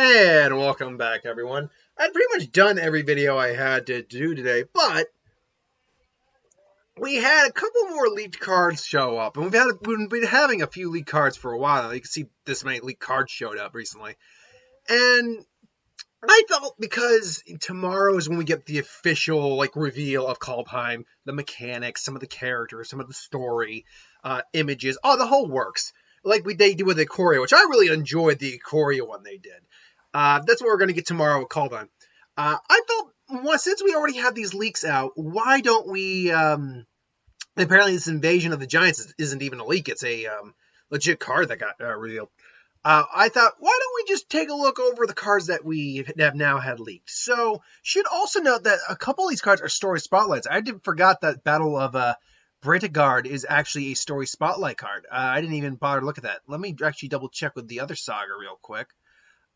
And welcome back, everyone. I'd pretty much done every video I had to do today, but we had a couple more leaked cards show up, and we've been having a few leaked cards for a while now. You can see this many leaked cards showed up recently, and I felt because tomorrow is when we get the official reveal of Kaldheim, the mechanics, some of the characters, some of the story, images, the whole works. Like they did with Ikoria, which I really enjoyed the Ikoria one they did. That's what we're going to get tomorrow with Kaldheim. I felt, well, since we already have these leaks out, why don't we... apparently this Invasion of the Giants isn't even a leak. It's a legit card that got revealed. I thought, why don't we just take a look over the cards that we have now had leaked? So, should also note that a couple of these cards are story spotlights. I forgot that Battle of Britigard is actually a story spotlight card. I didn't even bother to look at that. Let me actually double check with the other saga real quick.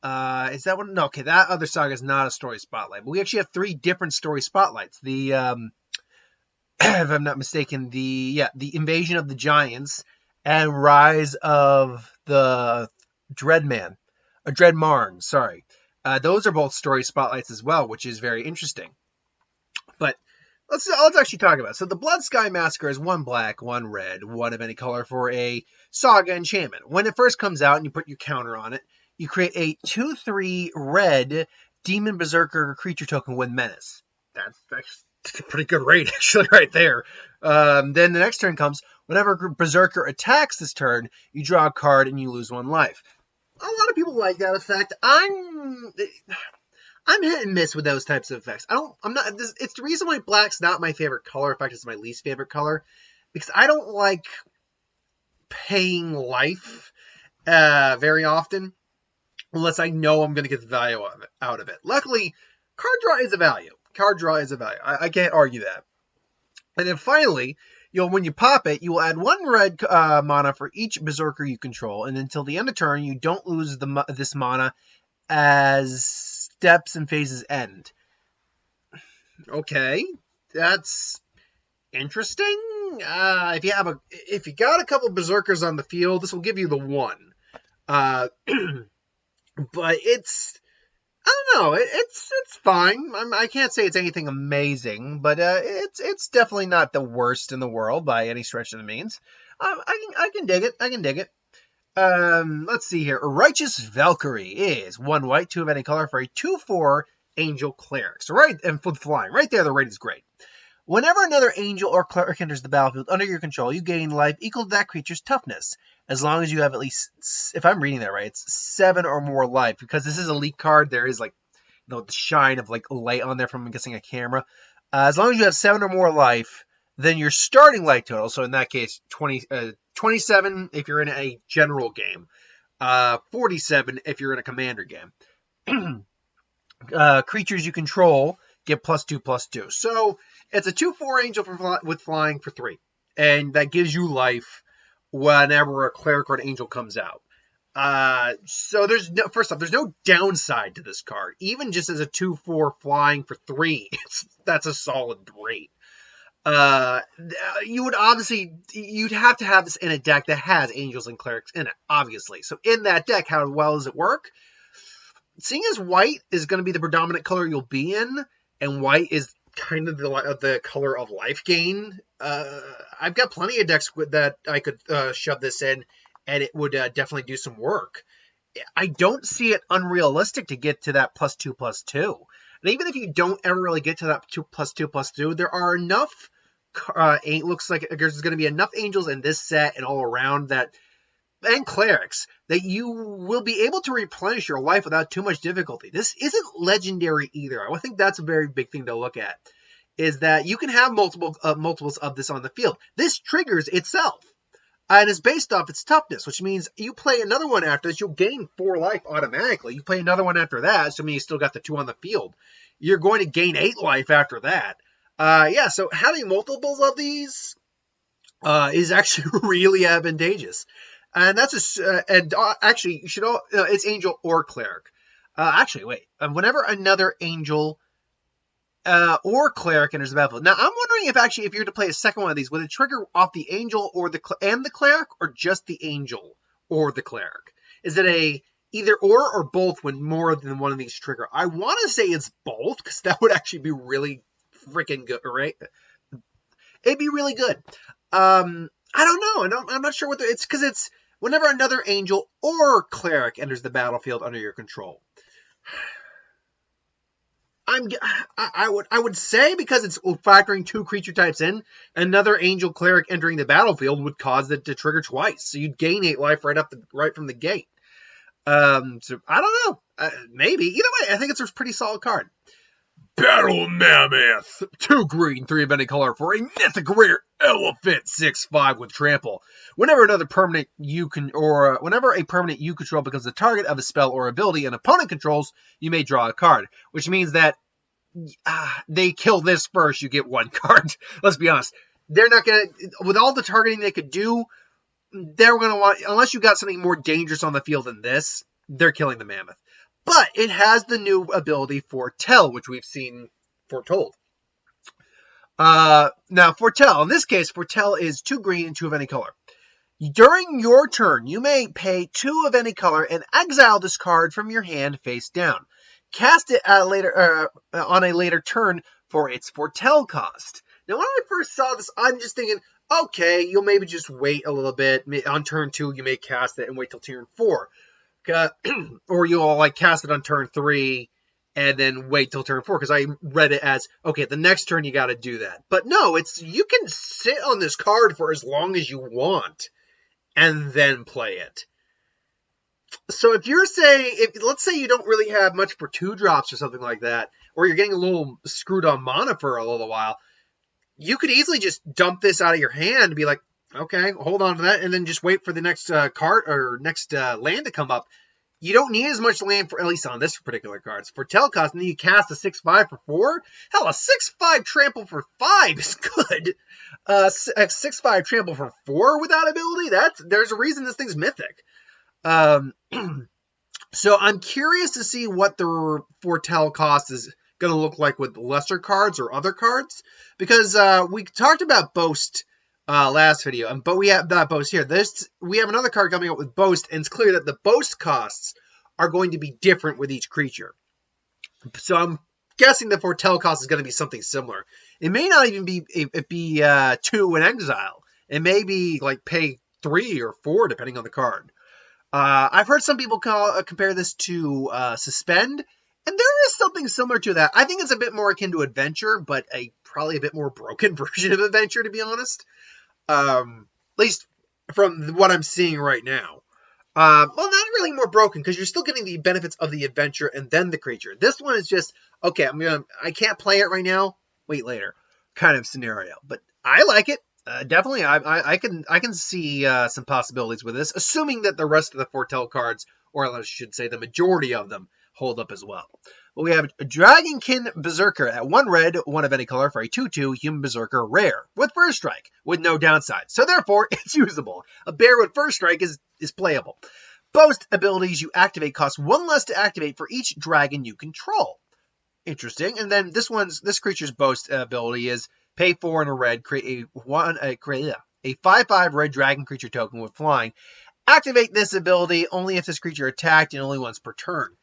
Is that one? No, okay, that other saga is not a story spotlight. But we actually have 3 different story spotlights. The, if I'm not mistaken, the Invasion of the Giants and Rise of the Dreadmarn, sorry. Those are both story spotlights as well, which is very interesting. But let's actually talk about it. So the Blood Sky Massacre is 1 black, 1 red, 1 of any color for a saga enchantment. When it first comes out and you put your counter on it, you create a 2/3 red Demon Berserker creature token with Menace. That's a pretty good rate, actually, right there. Then the next turn comes, whenever Berserker attacks this turn, you draw a card and you lose 1 life. A lot of people like that effect. I'm hit and miss with those types of effects. It's the reason why black's not my favorite color. In fact, it's my least favorite color, because I don't like paying life very often, unless I know I'm going to get the value out of it. Luckily, card draw is a value. I can't argue that. And then finally, when you pop it, you will add 1 red mana for each Berserker you control, and until the end of turn, you don't lose this mana as steps and phases end. Okay, that's interesting. If you got a couple Berserkers on the field, this will give you the 1. But I don't know. It's fine. I can't say it's anything amazing, but it's definitely not the worst in the world by any stretch of the means. I can dig it. Let's see here. Righteous Valkyrie is 1 white, 2 of any color for a 2/4 Angel Cleric. So and with flying, right there, the rate is great. Whenever another angel or cleric enters the battlefield under your control, you gain life equal to that creature's toughness, as long as you have at least, if I'm reading that right, it's 7 or more life. Because this is a leak card, there is the shine of light on there from, I'm guessing, a camera. As long as you have 7 or more life, then your starting life total, so in that case, 27 if you're in a general game, 47 if you're in a commander game. Creatures you control get +2/+2. So it's a 2/4 angel with flying for 3. And that gives you life whenever a cleric or an angel comes out. So first off, there's no downside to this card. Even just as a 2/4 flying for 3, that's a solid rate. You'd have to have this in a deck that has angels and clerics in it, obviously. So in that deck, how well does it work? Seeing as white is going to be the predominant color you'll be in, and white is kind of the color of life gain, I've got plenty of decks that I could shove this in, and it would definitely do some work. I don't see it unrealistic to get to that +2/+2. And even if you don't ever really get to that +2/+2, there are enough, it looks like there's going to be enough angels in this set and all around and clerics, that you will be able to replenish your life without too much difficulty. This isn't legendary either. I think that's a very big thing to look at, is that you can have multiples of this on the field. This triggers itself, and it's based off its toughness, which means you play another one after this, you'll gain 4 life automatically. You play another one after that, assuming you still got the 2 on the field, you're going to gain 8 life after that. So having multiples of these is actually really advantageous. And that's actually, you should it's angel or cleric. Whenever another angel or cleric enters the battlefield. Now, I'm wondering if you were to play a second one of these, would it trigger off the angel or the cleric, or just the angel or the cleric? Is it a either or both when more than one of these trigger. I want to say it's both, because that would actually be really freaking good, right? It'd be really good. I don't know. I'm not sure what it's because it's whenever another angel or cleric enters the battlefield under your control. I would say because it's factoring 2 creature types in, another angel cleric entering the battlefield would cause it to trigger twice, so you'd gain 8 life right from the gate. So I don't know. Maybe either way, I think it's a pretty solid card. Battle Mammoth, 2 green, 3 of any color for a mythic rare elephant, 6/5 with trample. Whenever a permanent you control becomes the target of a spell or ability an opponent controls, you may draw a card. Which means that they kill this first, you get 1 card. Let's be honest. They're not gonna, with all the targeting they could do, they're gonna want, unless you got something more dangerous on the field than this, they're killing the Mammoth. But it has the new ability Foretell, which we've seen foretold. Now, Foretell. In this case, Foretell is 2 green and 2 of any color. During your turn, you may pay 2 of any color and exile this card from your hand face down. Cast it on a later turn for its Foretell cost. Now, when I first saw this, I'm just thinking, okay, you'll maybe just wait a little bit. On turn 2, you may cast it and wait till turn 4. Or you'll cast it on turn 3 and then wait till turn 4, because I read it as, okay, the next turn you got to do that. But no, you can sit on this card for as long as you want and then play it. So if you're saying, let's say you don't really have much for 2 drops or something like that, or you're getting a little screwed on mana for a little while, you could easily just dump this out of your hand and be like, okay, hold on to that, and then just wait for the next card or next land to come up. You don't need as much land for, at least on this particular card. It's Foretell cost, and then you cast a 6/5 for 4. Hell, a 6/5 trample for 5 is good. A 6/5 trample for 4 without ability, there's a reason this thing's mythic. So I'm curious to see what the Foretell cost is going to look like with lesser cards or other cards, because we talked about Boast last video, but we have not Boast here. We have another card coming up with Boast, and it's clear that the Boast costs are going to be different with each creature. So I'm guessing the Foretell cost is going to be something similar. It may not even be 2 in exile. It may be pay 3 or 4 depending on the card. I've heard some people compare this to Suspend, and there is something similar to that. I think it's a bit more akin to Adventure, but probably a bit more broken version of Adventure, to be honest. At least from what I'm seeing right now. Well, not really more broken, because you're still getting the benefits of the adventure and then the creature. This one is just, okay, I can't play it right now, wait later, kind of scenario. But I like it. Definitely, I can see some possibilities with this, assuming that the rest of the Foretell cards, or I should say the majority of them, hold up as well. Well, we have a Dragonkin Berserker at 1 red, 1 of any color for a 2/2 Human Berserker rare with First Strike with no downside. So therefore, it's usable. A bear with First Strike is playable. Boast abilities you activate cost 1 less to activate for each dragon you control. Interesting. And then this creature's Boast ability is pay 4 and a red, create a 5/5 red dragon creature token with flying. Activate this ability only if this creature attacked and only once per turn.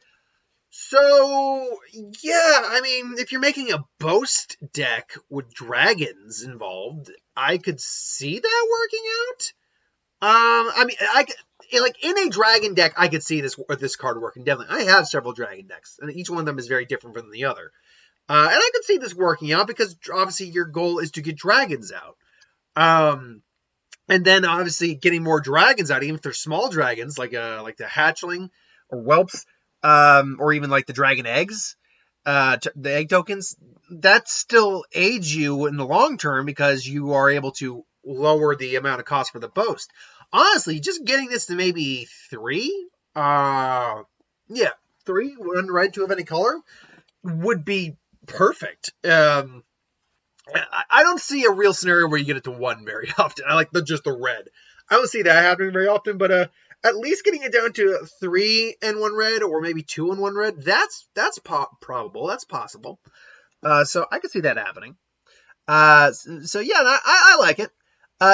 So, yeah, I mean, if you're making a Boast deck with dragons involved, I could see that working out. I mean, in a dragon deck, I could see this card working, definitely. I have several dragon decks, and each one of them is very different from the other. And I could see this working out, because obviously your goal is to get dragons out. And then, obviously, getting more dragons out, even if they're small dragons, like the hatchling or whelps, or even the dragon eggs, the egg tokens, that still aids you in the long term, because you are able to lower the amount of cost for the Boast. Honestly, just getting this to maybe 3, 3, 1 red, 2 of any color, would be perfect. I don't see a real scenario where you get it to 1 very often. I like just the red. I don't see that happening very often, but at least getting it down to 3 and 1 red, or maybe 2 and 1 red, that's probable. That's possible. So I could see that happening. So yeah, I like it.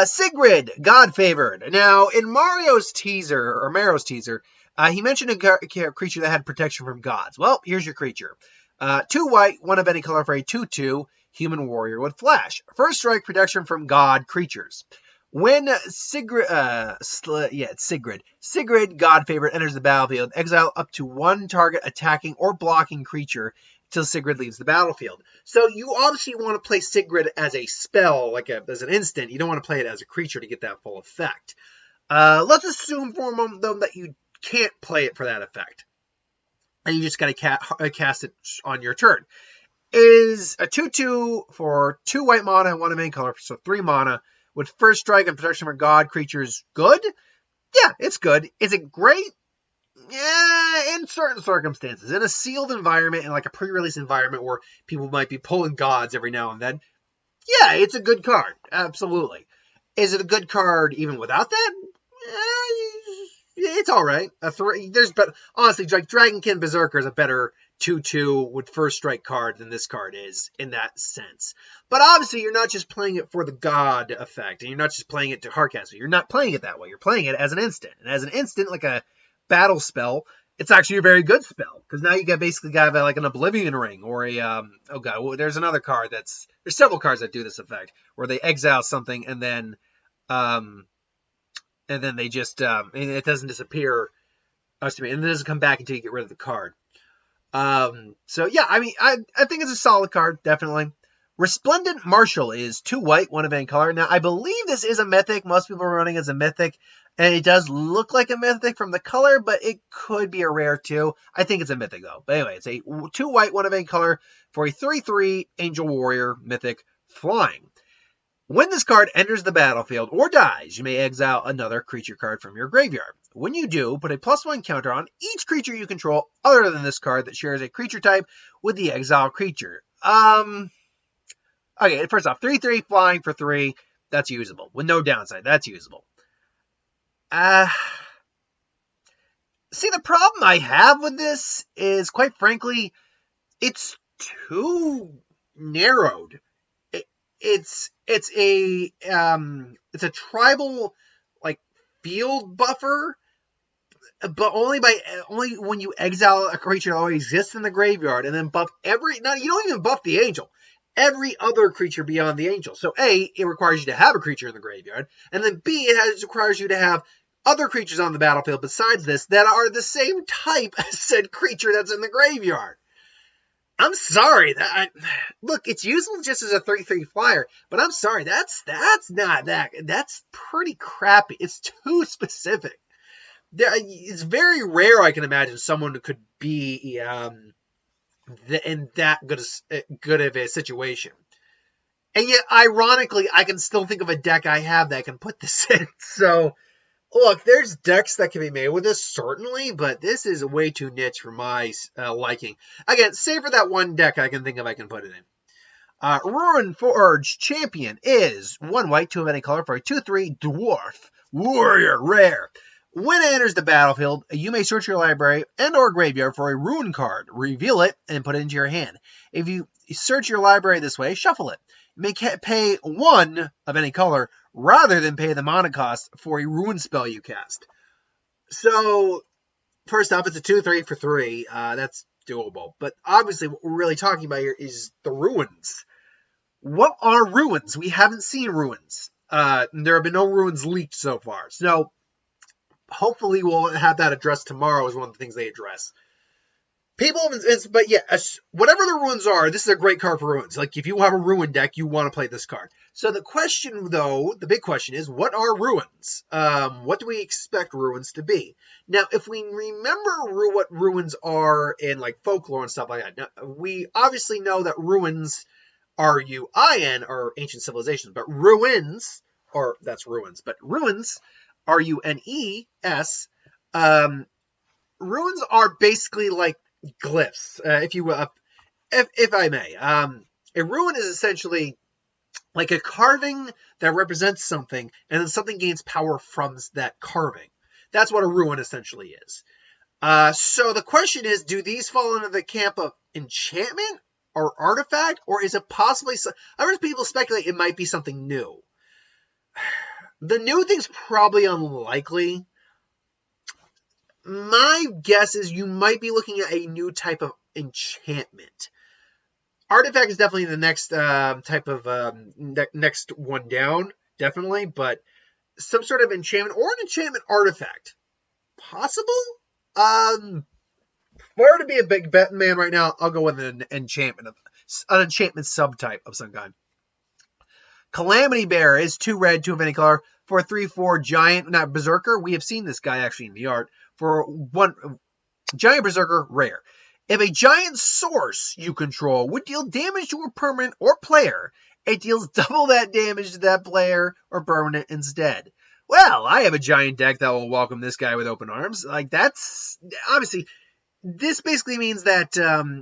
Sigrid, God Favored. Now, in Mario's teaser, He mentioned a creature that had protection from gods. Well, here's your creature. 2 white, 1 of any color for a 2/2 human warrior with flash. First strike, protection from god creatures. When Sigrid, god favorite, enters the battlefield, exile up to 1 target attacking or blocking creature until Sigrid leaves the battlefield. So you obviously want to play Sigrid as a spell, as an instant. You don't want to play it as a creature to get that full effect. Let's assume for a moment, though, that you can't play it for that effect. And you just got to cast it on your turn. Is a 2/2 for 2 white mana and 1 of any color, so 3 mana, with first strike and protection for god creatures good? Yeah, it's good. Is it great? Yeah, in certain circumstances. In a sealed environment, in like a pre-release environment where people might be pulling gods every now and then, yeah, it's a good card. Absolutely. Is it a good card even without that? It's all right. Honestly, Dragonkin Berserker is a better 2/2 with first strike card than this card is in that sense. But obviously, you're not just playing it for the god effect, and you're not just playing it to hardcast it. You're not playing it that way. You're playing it as an instant. And as an instant, like a battle spell, it's actually a very good spell, because now you basically got like an Oblivion Ring or a there's another card there's several cards that do this effect where they exile something and then they just it doesn't disappear, and it doesn't come back until you get rid of the card. So yeah, I mean, I think it's a solid card, definitely. Resplendent Marshal is 2 white, 1 of any color. Now, I believe this is a mythic. Most people are running as a mythic, and it does look like a mythic from the color, but it could be a rare too. I think it's a mythic though. But anyway, it's a 2 white, 1 of any color for a 3/3 Angel Warrior mythic flying. When this card enters the battlefield or dies, you may exile another creature card from your graveyard. When you do, put a +1 counter on each creature you control other than this card that shares a creature type with the exile creature. Okay, first off, 3/3 flying for 3, that's usable. With no downside, that's usable. See, the problem I have with this is, quite frankly, it's too narrowed. It's a tribal like field buffer, but only when you exile a creature that already exists in the graveyard, and then buff you don't even buff the angel. Every other creature beyond the angel. So A, it requires you to have a creature in the graveyard, and then B, it requires you to have other creatures on the battlefield besides this that are the same type as said creature that's in the graveyard. I'm sorry. Look, it's useful just as a 3/3 flyer, but I'm sorry, that's not that. That's pretty crappy. It's too specific. It's very rare I can imagine someone who could be in that good of a situation. And yet, ironically, I can still think of a deck I have that can put this in. So, look, there's decks that can be made with this, certainly, but this is way too niche for my liking. Again, save for that one deck I can think of I can put it in. Ruinforged Champion is 1 white, 2 of any color for a 2/3 Dwarf Warrior Rare. When it enters the battlefield, you may search your library and or graveyard for a rune card, reveal it, and put it into your hand. If you search your library this way, shuffle it. You may pay 1 of any color rather than pay the mana cost for a rune spell you cast. So, first off, it's a 2/3 for 3. That's doable. But obviously, what we're really talking about here is the ruins. What are ruins? We haven't seen ruins. There have been no ruins leaked so far. So, hopefully we'll have that addressed tomorrow as one of the things they address. But yeah, whatever the ruins are, this is a great card for ruins. Like, if you have a ruin deck, you want to play this card. So the question, though, the big question is, what are ruins? What do we expect ruins to be? Now, if we remember what ruins are in, like, folklore and stuff like that, now, we obviously know that ruins, R-U-I-N, are ancient civilizations, but ruins, R-U-N-E-S, ruins are basically like glyphs, if you will, if I may. A ruin is essentially like a carving that represents something, and then something gains power from that carving. That's what a ruin essentially is. So the question is, do these fall into the camp of enchantment or artifact, or is it possibly... I've heard people speculate it might be something new. The new thing's probably unlikely. my guess is you might be looking at a new type of enchantment. Artifact is definitely the next type of next one down, definitely, but some sort of enchantment or an enchantment artifact. Possible? If I were to be a big bet man right now, I'll go with an enchantment subtype of some kind. Calamity Bear is 2 red, 2 of any color for a 3/4 giant, not berserker. We have seen this guy actually in the art for 1 giant berserker rare. If a giant source you control would deal damage to a permanent or player, it deals double that damage to that player or permanent instead. Well, I have a giant deck that will welcome this guy with open arms. Like, that's obviously. This basically means that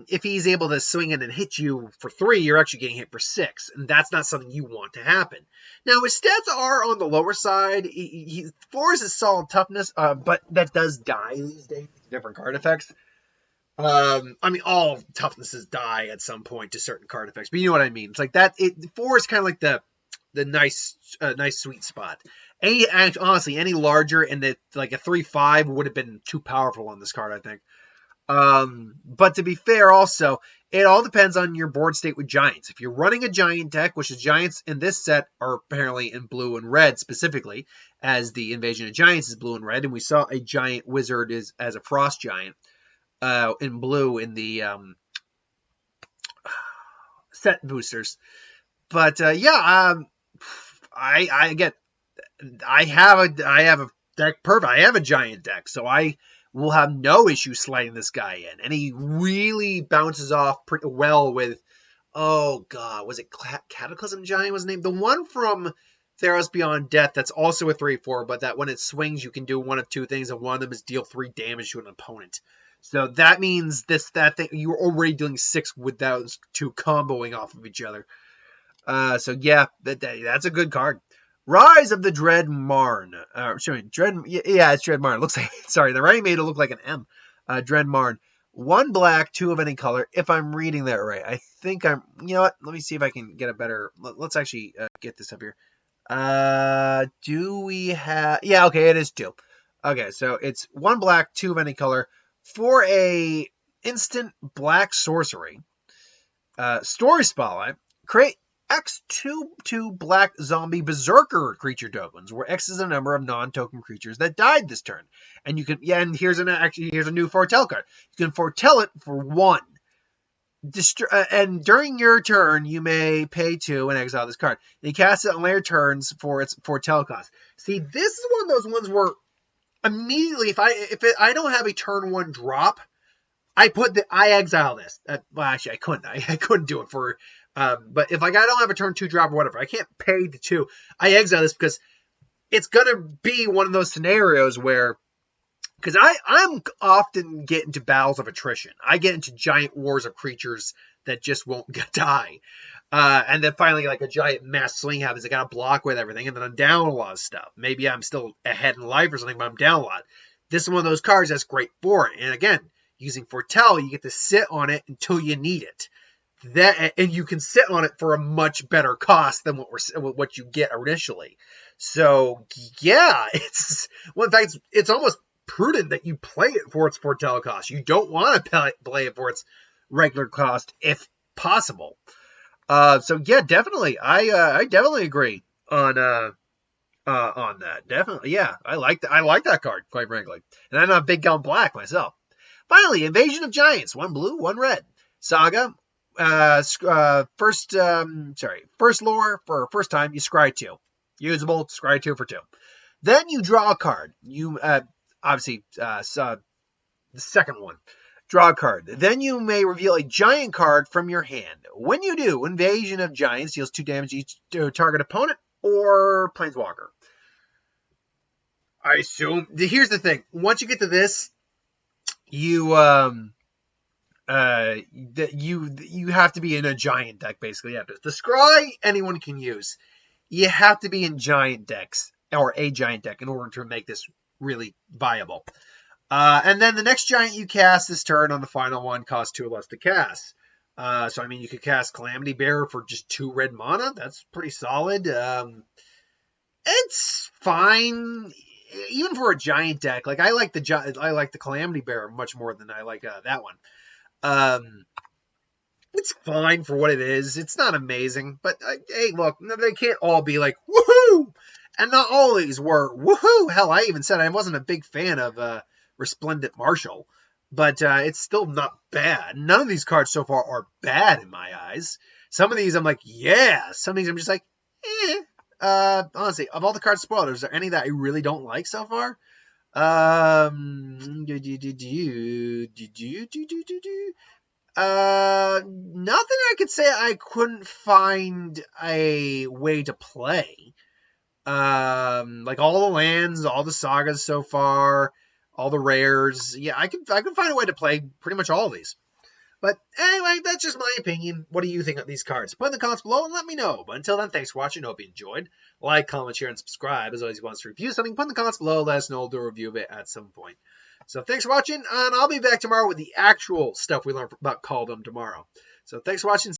if he's able to swing in and hit you for 3, you're actually getting hit for 6, and that's not something you want to happen. Now, his stats are on the lower side. 4 is his solid toughness, but that does die these days. Different card effects. I mean, all toughnesses die at some point to certain card effects, but you know what I mean. It's like that. 4 is kind of like the nice sweet spot. Honestly, any larger and like a 3/5 would have been too powerful on this card, I think. But to be fair, also, it all depends on your board state with giants. If you're running a giant deck, which the giants in this set are apparently in blue and red specifically, as the Invasion of Giants is blue and red, and we saw a giant wizard as a frost giant in blue in the set boosters. But I have a deck perfect. I have a giant deck, so I will have no issue sliding this guy in. And he really bounces off pretty well with, oh god, was it Cataclysm Giant was named? The one from Theros Beyond Death that's also a 3/4, but that when it swings, you can do one of 2 things, and one of them is deal 3 damage to an opponent. So that means that thing, you're already dealing 6 with those 2 comboing off of each other. So yeah, that's a good card. Rise of the Dread Marn. It's Dread Marn. Looks like, sorry, the writing made it look like an M. Dread Marn. 1 black, 2 of any color. If I'm reading that right, I think you know what? Let me see if I can get a better. Let's actually get this up here. Do we have? Yeah, okay, it is 2. Okay, so it's 1 black, 2 of any color for a instant black sorcery. Story Spotlight. Create X2 black zombie berserker creature tokens, where X is the number of non-token creatures that died this turn. And you can, and here's a new foretell card. You can foretell it for 1. And during your turn, you may pay 2 and exile this card. You cast it on later turns for its foretell cost. See, this is one of those ones where immediately, if I don't have a turn 1 drop, I exile this. Well, actually, I couldn't. I couldn't do it for. But if I don't have a turn 2 drop or whatever, I can't pay the 2. I exile this because it's gonna be one of those scenarios where, because I'm often get into battles of attrition. I get into giant wars of creatures that just won't die. And then finally, like a giant mass swing happens. I got to block with everything, and then I'm down a lot of stuff. Maybe I'm still ahead in life or something, but I'm down a lot. This is one of those cards that's great for it. And again, using foretell, you get to sit on it until you need it. And you can sit on it for a much better cost than what you get initially. So yeah, it's almost prudent that you play it for its foretell cost. You don't want to play it for its regular cost if possible. So yeah, definitely, I definitely agree on that. Definitely, yeah, I like that card, quite frankly. And I'm not a big gun black myself. Finally, Invasion of Giants. 1 blue, 1 red. Saga. First lore for first time, you scry 2. Usable, scry 2 for 2. Then you draw a card. You, obviously, the second one. Draw a card. Then you may reveal a giant card from your hand. When you do, Invasion of Giants deals 2 damage each to target opponent or planeswalker. I assume. Here's the thing. Once you get to this, you have to be in a giant deck, basically. Yeah, the scry anyone can use. You have to be in giant decks or a giant deck in order to make this really viable. And then the next giant you cast this turn on the final one costs 2 or less to cast. So I mean, you could cast Calamity Bearer for just 2 red mana. That's pretty solid. It's fine. even for a giant deck, like I like the Calamity Bearer much more than I like that one. It's fine for what it is. It's not amazing, but hey, look, they can't all be like woohoo, and not all of these were woohoo. Hell, I even said I wasn't a big fan of Resplendent Marshal, but it's still not bad. None of these cards so far are bad in my eyes. Some of these I'm like, yeah. Some of these I'm just like, eh. Honestly, of all the cards spoiled, is there any that I really don't like so far? Nothing I could say I couldn't find a way to play. Like all the lands, all the sagas so far, all the rares. Yeah, I can find a way to play pretty much all of these. But anyway, that's just my opinion. What do you think of these cards? Put in the comments below and let me know. But until then, thanks for watching. Hope you enjoyed. Like, comment, share, and subscribe. As always, if you want us to review something, put in the comments below. Let us know. We'll do a review of it at some point. So thanks for watching, and I'll be back tomorrow with the actual stuff we learned about Kaldheim tomorrow. So thanks for watching.